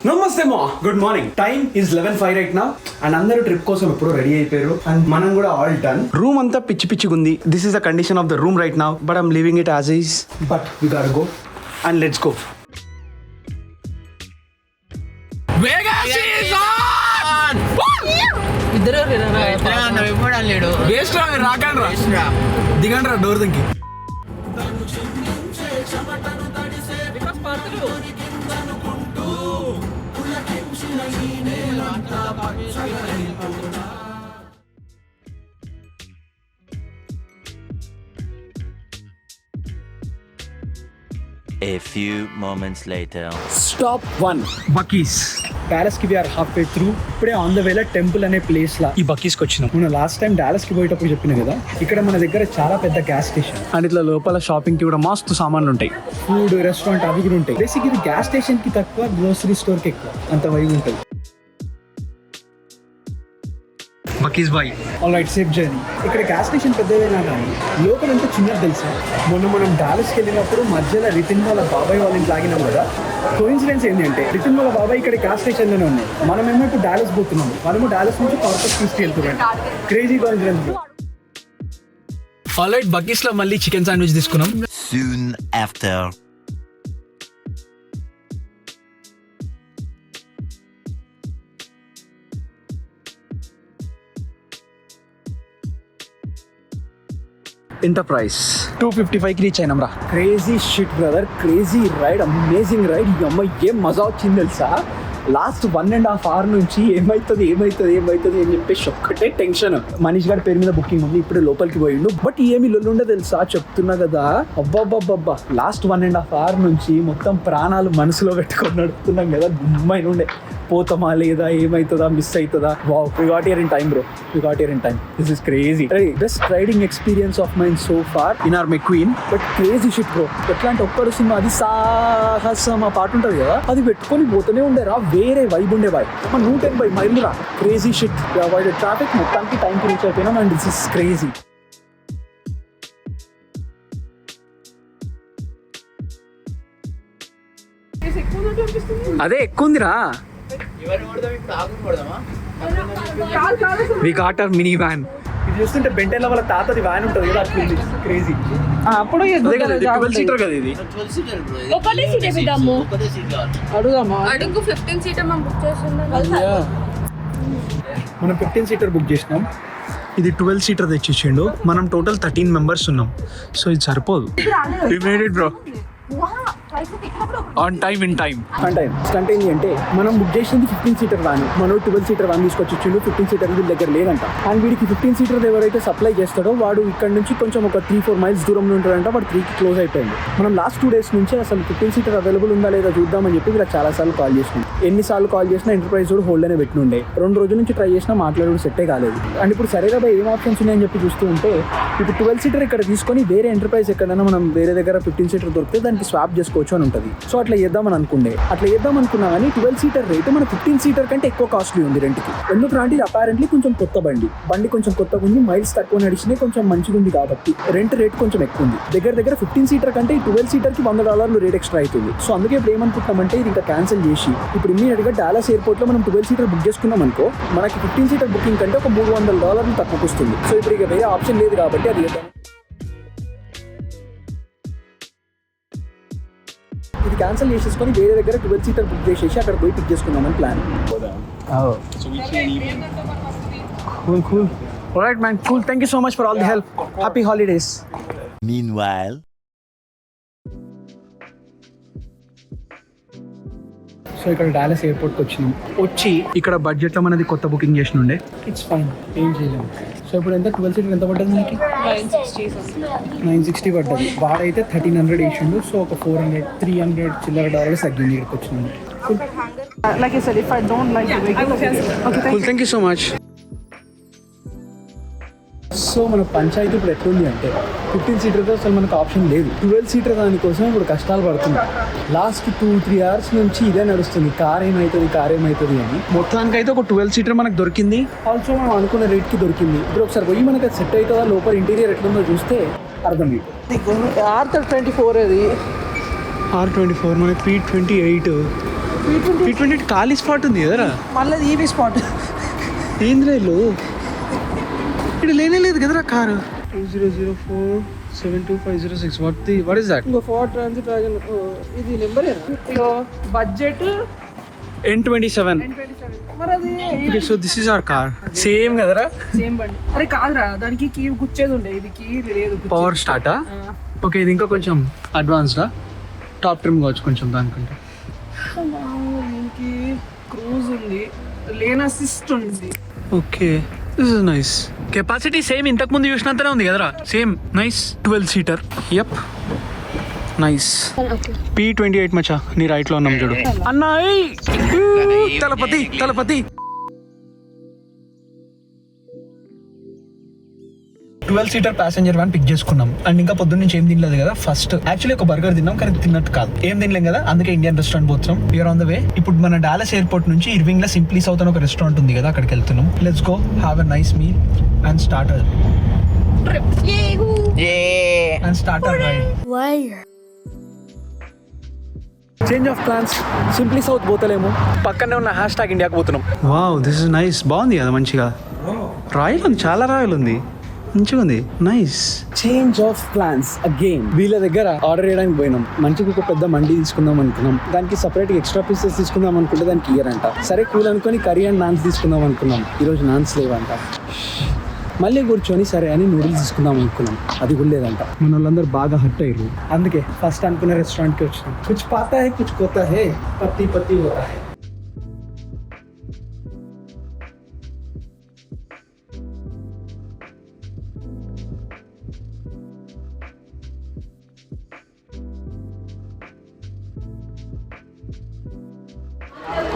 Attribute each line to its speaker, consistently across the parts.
Speaker 1: నమస్తే మా good morning. Time is 11:05 right now and అందరూ ట్రిప్ కోసం ఎప్పుడో రెడీ అయిపోయారు అండ్ మనం కూడా ఆల్ డన్. రూమ్ అంతా పిచ్చి పిచ్చిగుంది. This is the condition of the room right now but I'm leaving it as is. But we got go and let's go. దిగండి రా డోర్ దింకి.
Speaker 2: A few moments later.
Speaker 1: Stop 1 Buc-ee's. Dallas కి we're half way through. ఇప్పుడే on the వేలో temple అనే place లా ఈ Buc-ee's కి వచ్చినాం. మనం లాస్ట్ టైం డాలస్ కి పోయేటప్పుడు చెప్పిన కదా, ఇక్కడ మన దగ్గర చాలా పెద్ద గ్యాస్ స్టేషన్ అండ్ ఇట్లా లోపల షాపింగ్ కి కూడా మస్తు సామాన్లు ఉంటాయి. ఫుడ్ రెస్టారెంట్ అవి కూడా ఉంటాయి. బేసిక్ ఇది గ్యాస్ స్టేషన్ కి తక్కువ, గ్రోసరీ స్టోర్ కి ఎక్కువ, అంత వైబ్ ఉంటుంది. Buc-ee's bye all right, safe journey. ఇక్కడ గ్యాస్ స్టేషన్ పెద్దదైనా కానీ లోపల ఎంత చిన్నది తెలుసా. మొన్న మనం డాలస్కి వెళ్ళినప్పుడు మధ్యలో రితిన్ వాళ్ళ బాబాయ్ వాళ్ళని లాగినాం కదా. కోఇన్సిడెన్స్ ఏంటంటే రితిన్ వాళ్ళ బాబాయ్ ఇక్కడ గ్యాస్ స్టేషన్ లోనే ఉన్నాయి. మనమేమో ఇప్పుడు డాలస్ పోతున్నాము, మనము డాలస్ నుంచి కార్పస్ తీసుకెళ్తున్నాం. Crazy coincidence. All right, Buc-ee's లో మళ్ళీ చికెన్ శాండ్విచ్ తీసుకున్నాం.
Speaker 2: Soon after.
Speaker 1: ఎంటర్ప్రైజ్ 255కి రీచ్ అయినాం రా. Crazy shit brother, crazy ride, amazing ride. ఈ అమ్మాయి ఏం మజా వచ్చింది తెలుసా. లాస్ట్ 1.5 hour నుంచి ఏమవుతుంది అని చెప్పేసి ఒక్కటే టెన్షన్. మనీష్ గారి పేరు మీద బుకింగ్ ఉంది, ఇప్పుడు లోపలికి పోయిండు. బట్ ఏమి లొల్లుండే తెలుసా, చెప్తున్నా కదా. అబ్బాబ్బాబ్బా, లాస్ట్ 1.5 hour నుంచి మొత్తం ప్రాణాలు మనసులో పెట్టుకొని నడుపుతున్నాం కదా. గుమ్మైన ఉండే, పోతామా లేదా, ఏమవుతుందా, మిస్ అవుతుందా. Wow, we got here in time bro, we got here in time. This is crazy. Best riding experience of mine so far in our McQueen. But crazy shit bro. ఎట్లా అంటే ఒక్కడు సినిమా అది సాహసం ఆ పాట ఉంటుంది కదా, అది పెట్టుకొని పోతూనే ఉండేరా. వేరే వైబ్ ఉండే బాయ్. 180 మైళ్ళు రా. Crazy shit. అవాయిడ్ ట్రాఫిక్, మొత్తానికి టైంకి రీచ్ అయిపోయినాం అండ్ దిస్ ఇస్ క్రేజీ. అదే ఎక్కువ ఉందిరా. We got our mini van. ఇది చూస్తుంటే బెంటెల్ల వాళ్ళ తాతది వ్యాన్ ఉంటుంది కదా, అట్లా క్రేజీ. అప్పుడు 12 సీటర్ కదా ఇది.
Speaker 3: ఒకటే సీట్ వేద్దాము,
Speaker 1: అడుగుదామా.
Speaker 3: అడుగు 15 సీటర్ మనం బుక్ చేస్తున్నాం.
Speaker 1: మనం 15 సీటర్ బుక్ చేసినాం, ఇది 12 సీటర్ తెచ్చిచ్చిండు. మనం టోటల్ 13 members ఉన్నాం. సో ఇది సరిపోదు. We made it bro. On time, in time. Stunt ఏంటి అంటే, మనం బుక్ చేసింది 15 సీటర్ వ్యాన్. మనం 12 సీటర్ వ్యాన్ తీసుకొచ్చి ఇచ్చిండు. 15 సీటర్ వీళ్ళ దగ్గర లేదంట. అండ్ వీడికి 15 సీటర్ ఎవరైతే సప్లై చేస్తాడో వాడు ఇక్కడ నుంచి కొంచెం ఒక 3-4 miles దూరంలో ఉంటాడంట. వాడు 3కి క్లోజ్ అయిపోయింది. మనం లాస్ట్ 2 days నుంచి అసలు 15 సీటర్ అవైలబుల్ ఉందా లేదా చూద్దామని చెప్పి వీళ్ళకి చాలా సార్లు కాల్ చేసినాం. ఎన్నిసార్లు కాల్ చేసినా ఎంటర్ప్రైజ్ కూడా హోల్డ్ అనే పెట్టినుండే. 2 రోజుల నుంచి ట్రై చేసినా మాట్లాడు సెట్టే కాలేదు. అండ్ ఇప్పుడు సరేగా ఏం ఆప్షన్స్ ఉన్నాయని చెప్పి చూస్తూ ఉంటే, ఇప్పుడు 12 సీటర్ ఇక్కడ తీసుకొని వేరే ఎంటర్ప్రైజ్ ఎక్కడైనా మనం వేరే దగ్గర 15 సీటర్ దొరికితే దానికి స్వాప్ చేసుకోవచ్చు అని ఉంటుంది. సో అట్లా చేద్దామని అనుకున్నా కానీ 12 సీటర్ రేటు మన 15 సీటర్ కంటే ఎక్కువ కాస్ట్లీ ఉంది రెంట్కి. ఎందుకంటే ఇది అపారెంట్లీ కొంచెం కొత్త బండి కొంచెం కొత్తగా ఉంది, మైల్స్ తక్కువ నడిచినాయి, కొంచెం మంచిగా ఉంది కాబట్టి రేట్ కొంచెం ఎక్కువ ఉంది. దగ్గర 15 సీటర్ కంటే ఈ 12 సీటర్కి $100 రేట్ ఎక్స్ట్రా అవుతుంది. సో అందుకే ఇప్పుడు ఏమనుకుంటామంటే ఇది ఇంకా క్యాన్సిల్ చేసి ఇప్పుడు ఇమ్మీడియట్గా డాలస్ ఎయిర్పోర్ట్లో మనం 12 సీటర్ బుక్ చేసుకున్నాం అనుకో, మనకి 15 సీటర్ బుకింగ్ కంటే ఒక $300 తక్కువకు వస్తుంది. సో ఇప్పుడు ఇక వేరే ఆప్షన్ లేదు కాబట్టి అది ఇది క్యాన్సిల్ చేసేసుకొని వేరే దగ్గర 12 సీటర్ బుక్ చేసేసి అక్కడ పోయి పిక్ చేసుకున్నామని plan. Cool. All right man, cool. Thank you so much for all the help. Happy holidays.
Speaker 2: Meanwhile.
Speaker 1: So ఇక్కడ డాలస్ ఎయిర్పోర్ట్కి వచ్చి ఇక్కడ బడ్జెట్లో మనది కొత్త బుకింగ్ చేసినుండే. ఇట్స్ ఫైన్, ఏం చేయలేము. సో ఇప్పుడు ఎంత 12 సీటర్ ఎంత పడ్డది మనకి? 960 పడ్డది. వాడైతే 1300 వేసిండు. సో ఒక 300 చిల్లర డాలర్స్ తగ్గింది ఇక్కడికి వచ్చింది.
Speaker 4: Like I said, if I don't like the regular, okay,
Speaker 1: cool, thank you so much. So మన పంచాయతీ ఇప్పుడు ఎట్లుంది అంటే 15 సీటర్తో అసలు మనకు ఆప్షన్ లేదు. 12 సీటర్ దానికోసం ఇప్పుడు కష్టాలు పడుతున్నాం. లాస్ట్ 2-3 hours నుంచి ఇదే నడుస్తుంది, కార్ ఏమవుతుంది అని. మొత్తానికి అయితే ఒక 12 సీటర్ మనకు దొరికింది. ఆల్సో మనం అనుకున్న రేట్కి దొరికింది. ఇప్పుడు ఒకసారి పోయి మనకి అది సెట్ అవుతుందా, లోపల ఇంటీరియర్ ఎట్లుందో చూస్తే అర్థం.
Speaker 4: R24 అది
Speaker 1: R24 మనకి 328. P20 ఖాళీ స్పాట్ ఉంది కదరా.
Speaker 4: మళ్ళీ ఈవీ స్పాట్.
Speaker 1: ఏంద్రా ఇల్లు ఇక్కడ లేనే లేదు కదరా కారు. 2004725506. What is that?
Speaker 4: ఇంకో ఫోర్డ్ ట్రాన్సిట్ వ్యాగన్. ఇది నెంబర్ బడ్జెట్
Speaker 1: N27.
Speaker 4: మరి అది
Speaker 1: Okay, so this is our car. Same కదరా.
Speaker 4: సేమ్ బండి. అరే కాదురా, దానికి కీ గుచ్చేది ఉండే, ఇది కీ లేదు.
Speaker 1: పవర్ స్టార్టా? ఓకే, ఇది ఇంకా కొంచెం అడ్వాన్స్డా, టాప్ ట్రిమ్ కావచ్చు కొంచెం దానికంటే.
Speaker 4: దీనికి క్రూజ్ ఉంది, లేన్ అసిస్ట్ ఉంది.
Speaker 1: Okay, this is nice. Capacity same ఇంతకు ముందు చూసినంతనే ఉంది కదరా. Same nice 12 seater. Yup, nice. P28 మచ్చా, నీ రైట్ లో ఉన్నాం చూడు. అన్నా Thalapathi 12 seater passenger van pick చేసుకున్నాం. అండ్ ఇంకా పొద్దున్న నుంచి ఏం తినలేదు కదా. ఫస్ట్ యాక్చువల్లీ ఒక బర్గర్ తిన్నాం, కానీ తిన్నట్టు కాదు. ఏం తినలేం కదా, అందుకే ఇండియన్ రెస్టారెంట్ పోతున్నాం. We're on the way. ఇప్పుడు మన డాలస్ ఎయిర్పోర్ట్ నుంచి ఇర్వింగ్ లో సింప్లీ సౌత్ అని ఒక రెస్టారెంట్ ఉంది కదా, అక్కడికి వెళ్తున్నాం. Let's go have a nice meal and start ride. Change of plans. Simply South పోతలేము, పక్కనే ఉన్న హ్యాష్ ఇండియాకి పోతున్నాం. Wow, this is nice. బాగుంది కదా మంచిగా. రాయల్ ఉంది, చాలా రాయల్ ఉంది, మంచిగా ఉంది. Nice. Change of plans again. వీళ్ళ దగ్గర ఆర్డర్ చేయడానికి పోయినాం. మంచిగా ఒక పెద్ద మండి తీసుకుందాం అనుకున్నాం. దానికి సపరేట్ ఎక్స్ట్రా పీసెస్ తీసుకుందాం అనుకుంటే దానికి ఇయ్యరంట. సరే కూల్ అనుకొని కర్రీ అండ్ నాన్స్ తీసుకుందాం అనుకున్నాం. ఈరోజు నాన్స్ లేవంట. మళ్ళీ కూర్చొని సరే అని నూడిల్స్ తీసుకుందాం అనుకున్నాం, అది కూడా లేదంట. మన వాళ్ళందరూ బాగా హట్ అయ్యారు. అందుకే ఫస్ట్ అనుకున్న రెస్టారెంట్కి వచ్చినాం. కుచ్ పాతా హై కుచ్ కోతా హై, పత్తి పత్తి హోతా హై.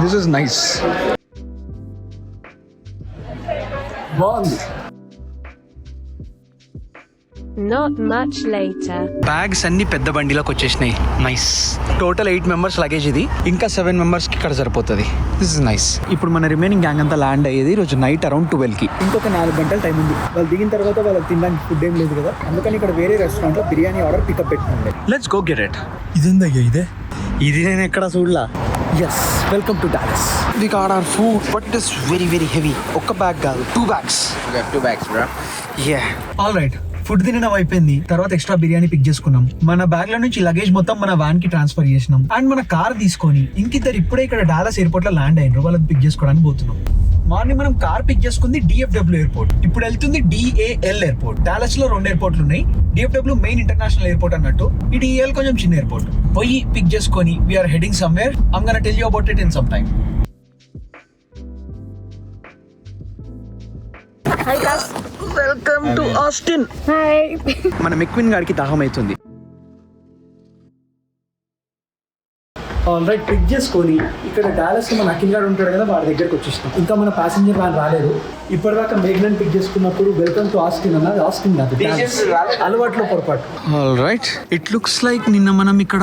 Speaker 1: This is nice. బాగుంది.
Speaker 5: Not much later.
Speaker 1: బ్యాగ్స్ అన్ని పెద్ద బండిలోకి వచ్చేసినాయి. నైస్. టోటల్ 8 మెంబర్స్ లగేజ్ ఇది. ఇంకా 7 మెంబర్స్ కి ఇక్కడ సరిపోతుంది. This is nice. ఇప్పుడు మన రిమైనింగ్ గ్యాంగ్ అంతా ల్యాండ్ అయ్యేది రోజు నైట్ అరౌండ్ 12 కి. ఇంకొక 4 గంటల టైం ఉంది. వాళ్ళు దిగిన తర్వాత వాళ్ళకి తినడానికి ఫుడ్ ఏం లేదు కదా, అందుకని ఇక్కడ వేరే రెస్టారెంట్ లో బిర్యానీ ఆర్డర్ పికప్ పెట్టుకుంటే. Let's go get it. ఇదేందయ్యా ఇది నేను ఎక్కడ చూడలా. Yes, welcome to Dallas. We got our food, but it is very very heavy. ఒక్క బ్యాగ్ కాదు, 2 bags.
Speaker 2: We have 2 bags, bro.
Speaker 1: Yeah. All right. Food తినడం అయిపోయింది. తర్వాత ఎక్స్ట్రా బిర్యానీ పిక్ చేసుకున్నాం. మన బ్యాగ్ లో నుంచి లగేజ్ మొత్తం మన వ్యాన్ కి ట్రాన్స్ఫర్ చేసినాం. అండ్ మన కార్ తీసుకొని ఇంకిద్దరు ఇప్పుడే ఇక్కడ డాలస్ ఎయిర్పోర్ట్ లో ల్యాండ్ అయినారు. వాళ్ళని పిక్ చేసుకోవడానికి పోతున్నాం. మార్నింగ్ మనం కార్ పిక్ చేసుకుంది DFW ఎయిర్పోర్ట్. ఇప్పుడు వెళ్తుంది DAL ఎయిర్పోర్ట్. డాలస్ లో 2 ఎయిర్పోర్ట్లు ఉన్నాయి. DFW మెయిన్ ఇంటర్నేషనల్ ఎయిర్పోర్ట్ అన్నట్టు, ఈ DAL కొంచెం చిన్న ఎయిర్పోర్ట్. పోయి పిక్ చేసుకొని we're heading somewhere. I'm gonna tell you about it in some time.
Speaker 4: Hi guys, welcome to Austin.
Speaker 3: Hi.
Speaker 1: మన మెక్విన్ గారికి దాహం అవుతుంది. ఆల్రైట్, పిక్ చేసుకొని ఇక్కడ డాలస్ మన అఖిల్ గారు ఉంటాడు కదా, వాడి దగ్గరికి వచ్చేసినాం. ఇంకా మన ప్యాసింజర్ వ్యాన్ రాలేదు. ఇప్పటిదాకా మేఘ్నాన్ పిక్ చేసుకున్నప్పుడు వెల్కమ్ టు ఆస్టిన్ అన్నది ఆస్టిన్ కాదు, అలవాట్లో పొరపాటు. ఆల్రైట్, ఇట్ లుక్స్ లైక్ నిన్న మనం ఇక్కడ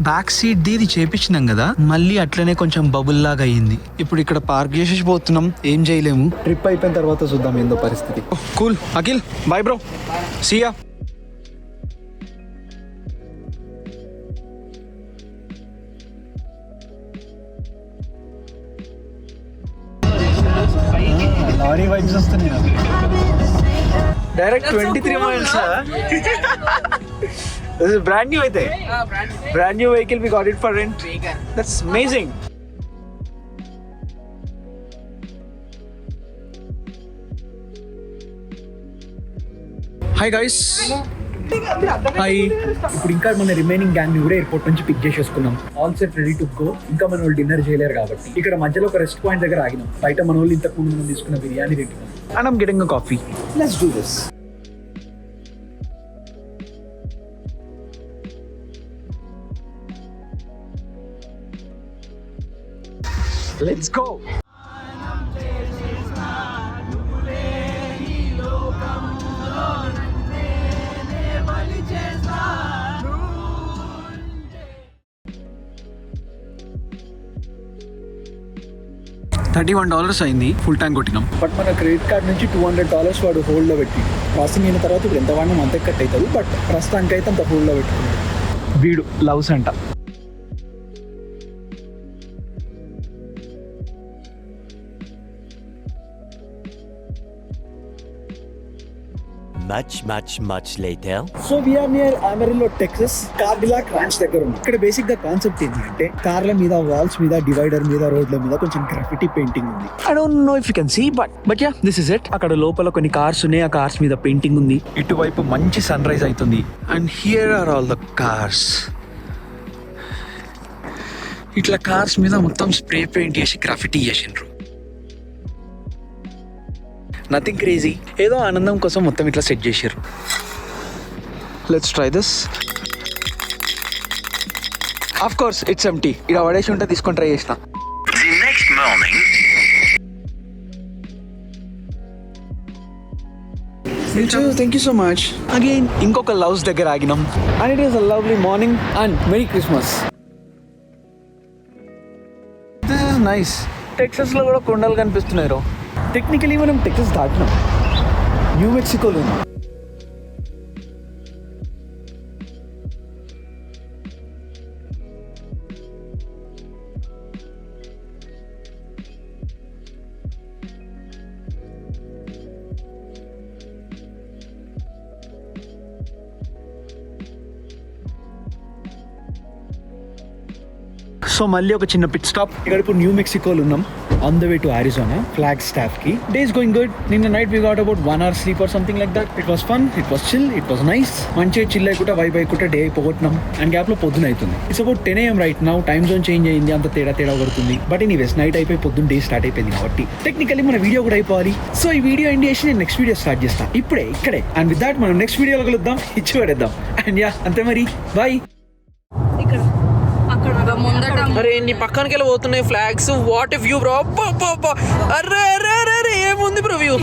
Speaker 1: బ్యాక్ సీట్ దీది చేపించినాం కదా, మళ్ళీ అట్లనే కొంచెం బబుల్ లాగా అయ్యింది. ఇప్పుడు ఇక్కడ పార్క్ చేసేసి పోతున్నాం, ఏం చేయలేము. ట్రిప్ అయిపోయిన తర్వాత చూద్దాం ఏందో పరిస్థితి. Cool Akhil, bye bro, see ya. Lorry vibes వస్తున్నాయి నాకు. Direct 23 miles. This is brand new అయితే. Brand new vehicle, we got it for rent. That's amazing. Hi guys. Hi. ఇప్పుడు ఇంకా మన రిమైనింగ్ గ్యాంగ్ ని కూడా ఎయిర్పోర్ట్ నుంచి పిక్ చేసేసుకున్నాం. All set ready to go. ఇంకా మన వాళ్ళు డిన్నర్ చేయలేరు కాబట్టి ఇక్కడ మధ్యలో ఒక రెస్ట్ పాయింట్ దగ్గర ఆగినాం. బయట మన వాళ్ళు ఇంతకు ముందు మనం తీసుకున్న బిర్యానీ తింటున్నాం. And I'm getting a coffee. Let's do this. Let's go. $31 అయింది. ఫుల్ ట్యాంక్ కొట్టినాం. బట్ మన క్రెడిట్ కార్డ్ నుంచి $200 వాడు హోల్డ్లో పెట్టి ప్రాసెసింగ్ అయిన తర్వాత ఇప్పుడు ఎంత వాడినా అంతే కట్ అవుతుంది. బట్ ప్రస్తుతానికి అయితే అంత హోల్డ్లో పెట్టుకున్నాడు. వీడు లవ్స్ అంట.
Speaker 2: Much later.
Speaker 1: So we're near అమెరిలో టెక్సస్ కార్డిలాక్ రాంచ్ దగ్గర ఉంది. ఇక్కడ బేసిక్ గా కాన్సెప్ట్ ఏంటి అంటే కార్ల మీద, వాల్స్ మీద, డివైడర్ మీద, రోడ్ల మీద కొంచెం గ్రాఫిటీ పెయింటింగ్ ఉంది. I don't know if you can see but ya this is it. అక్కడ లోపల కొన్ని కార్స్ ఉన్నాయి, ఆ కార్స్ మీద పెయింటింగ్ ఉంది. ఇటువైపు మంచి సన్ రైజ్ అవుతుంది. And here are all the cars. ఇట్లా కార్స్ మీద మొత్తం స్ప్రే పెయింట్ చేసి గ్రాఫిటీ చేసిండ్రు. నథింగ్ క్రేజీ, ఏదో ఆనందం కోసం మొత్తం ఇట్లా సెట్ చేసారు. Let's try this. Of course it's empty. ఇక్కడ పడేసి ఉంటే తీసుకొని ట్రై చేసిన.
Speaker 2: Next morning.
Speaker 1: Thank you so much. Again ఇంకొక లవ్స్ దగ్గర ఆగినాం. And it is a lovely morning and merry Christmas. This is nice. Texas లో కూడా కొండలు కనిపిస్తున్నాయి. టెక్నికలీ మనం టెక్సస్ దాటినాం, న్యూ మెక్సికోలో ఉన్నాం. సో మళ్ళీ ఒక చిన్న పిట్ స్టాప్. ఇక్కడ ఇప్పుడు న్యూ మెక్సికోలో ఉన్నాం, on the way to Arizona Flagstaff కి. Day is going good. నిన్న night we got about 1 hour sleep or something like that. It was fun, it was chill, it was nice. మంచిగా chill అయికుంటా vibe అయికుంటా day అయిపోగొట్టినాం. అండ్ gap లో పొద్దున అవుతుంది. It's about 10 AM right now. Time zone change అయింది, అంత తేడా కొడుతుంది. బట్ ఎనీవేస్ నైట్ అయిపోయి పొద్దున్న డే స్టార్ట్ అయిపోయింది కాబట్టి టెక్నికలీ మన వీడియో కూడా అయిపోవాలి. సో ఈ వీడియో ఎండ్ చేసి నేను నెక్స్ట్ వీడియో స్టార్ట్ చేస్తాను ఇప్పుడే ఇక్కడే. అండ్ విత్ దాట్ మనం నెక్స్ట్ వీడియోలో కలుద్దాం, ఇచ్చి పడేద్దాం. అండ్ యా అంతే మరి, బాయ్.
Speaker 6: అరే నీ పక్కనకి వెళ్ళి పోతున్నాయి ఫ్లాగ్స్. What view bro. అరే అరే అరే ఏముంది బ్రో వ్యూ.